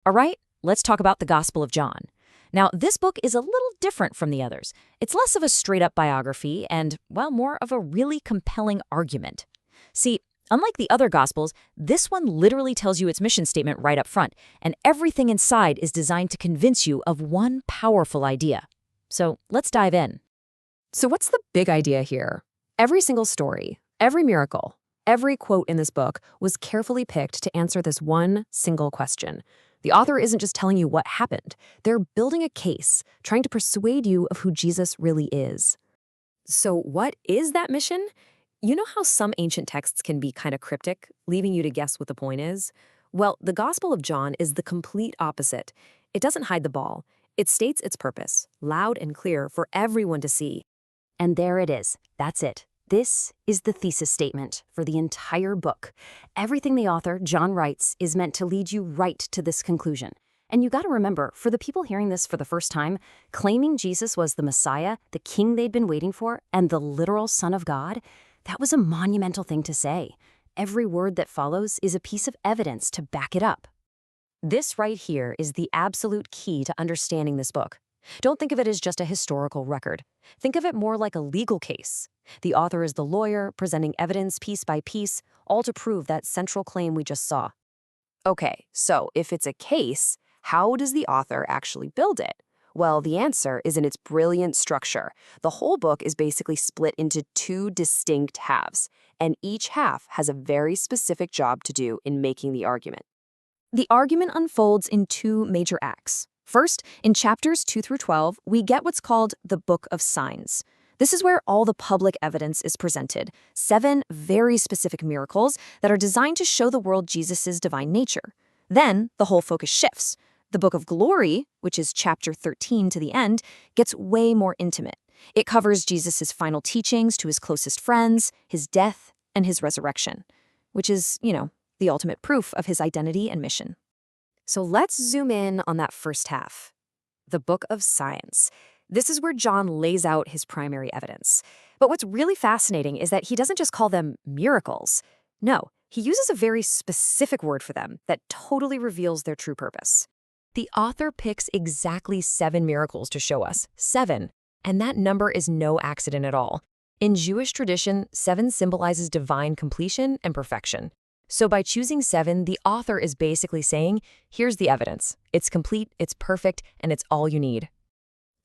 All right, let's talk about the Gospel of John. Now, this book is a little different from the others. It's less of a straight-up biography and, well, more of a really compelling argument. See, unlike the other Gospels, this one literally tells you its mission statement right up front, and everything inside is designed to convince you of one powerful idea. So let's dive in. So what's the big idea here? Every single story, every miracle, every quote in this book was carefully picked to answer this one single question. The author isn't just telling you what happened. They're building a case, trying to persuade you of who Jesus really is. So what is that mission? You know how some ancient texts can be kind of cryptic, leaving you to guess what the point is? Well, the Gospel of John is the complete opposite. It doesn't hide the ball. It states its purpose, loud and clear for everyone to see. And there it is. That's it. This is the thesis statement for the entire book. Everything the author, John, writes is meant to lead you right to this conclusion. And you got to remember, for the people hearing this for the first time, claiming Jesus was the Messiah, the king they'd been waiting for, and the literal Son of God, that was a monumental thing to say. Every word that follows is a piece of evidence to back it up. This right here is the absolute key to understanding this book. Don't think of it as just a historical record. Think of it more like a legal case. The author is the lawyer, presenting evidence piece by piece, all to prove that central claim we just saw. Okay, so if it's a case, how does the author actually build it? Well, the answer is in its brilliant structure. The whole book is basically split into two distinct halves, and each half has a very specific job to do in making the argument. The argument unfolds in two major acts. First, in chapters 2 through 12, we get what's called the Book of Signs. This is where all the public evidence is presented, 7 very specific miracles that are designed to show the world Jesus' divine nature. Then, the whole focus shifts. The Book of Glory, which is chapter 13 to the end, gets way more intimate. It covers Jesus' final teachings to his closest friends, his death, and his resurrection, which is, the ultimate proof of his identity and mission. So let's zoom in on that first half, the Book of Signs. This is where John lays out his primary evidence. But what's really fascinating is that he doesn't just call them miracles. No, he uses a very specific word for them that totally reveals their true purpose. The author picks exactly 7 miracles to show us, 7. And that number is no accident at all. In Jewish tradition, 7 symbolizes divine completion and perfection. So by choosing 7, the author is basically saying, here's the evidence. It's complete, it's perfect, and it's all you need.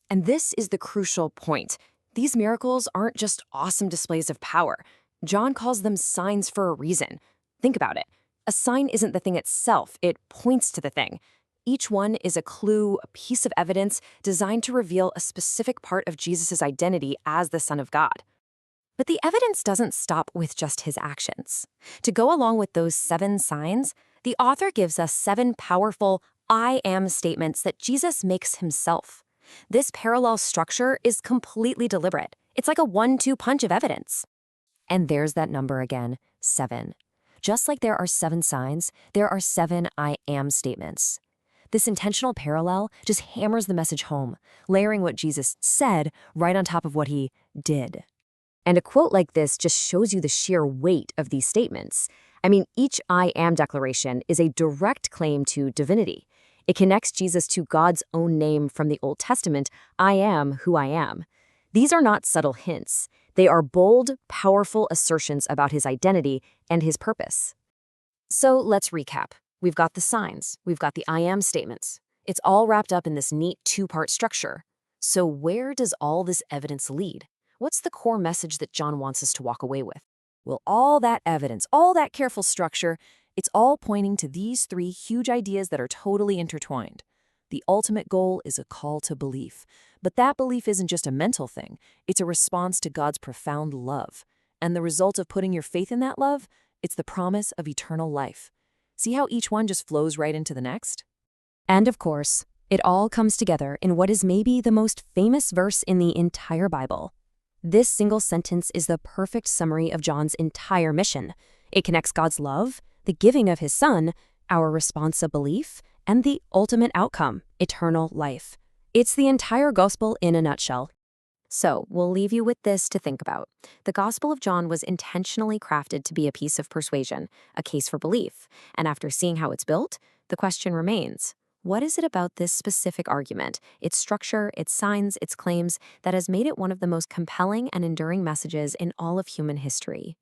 And this is the crucial point. These miracles aren't just awesome displays of power. John calls them signs for a reason. Think about it. A sign isn't the thing itself, it points to the thing. Each one is a clue, a piece of evidence designed to reveal a specific part of Jesus' identity as the Son of God. But the evidence doesn't stop with just his actions. To go along with those 7 signs, the author gives us 7 powerful I am statements that Jesus makes himself. This parallel structure is completely deliberate. It's like a 1-2 punch of evidence. And there's that number again, 7. Just like there are 7 signs, there are 7 I am statements. This intentional parallel just hammers the message home, layering what Jesus said right on top of what he did. And a quote like this just shows you the sheer weight of these statements. I mean, each I am declaration is a direct claim to divinity. It connects Jesus to God's own name from the Old Testament, I am who I am. These are not subtle hints. They are bold, powerful assertions about his identity and his purpose. So let's recap. We've got the signs. We've got the I am statements. It's all wrapped up in this neat 2-part structure. So where does all this evidence lead? What's the core message that John wants us to walk away with? Well, all that evidence, all that careful structure, it's all pointing to these 3 huge ideas that are totally intertwined. The ultimate goal is a call to belief. But that belief isn't just a mental thing. It's a response to God's profound love. And the result of putting your faith in that love, it's the promise of eternal life. See how each one just flows right into the next? And of course, it all comes together in what is maybe the most famous verse in the entire Bible. This single sentence is the perfect summary of John's entire mission. It connects God's love, the giving of his Son, our response of belief, and the ultimate outcome, eternal life. It's the entire gospel in a nutshell. So, we'll leave you with this to think about. The Gospel of John was intentionally crafted to be a piece of persuasion, a case for belief. And after seeing how it's built, the question remains, What is it about this specific argument, its structure, its signs, its claims, that has made it one of the most compelling and enduring messages in all of human history?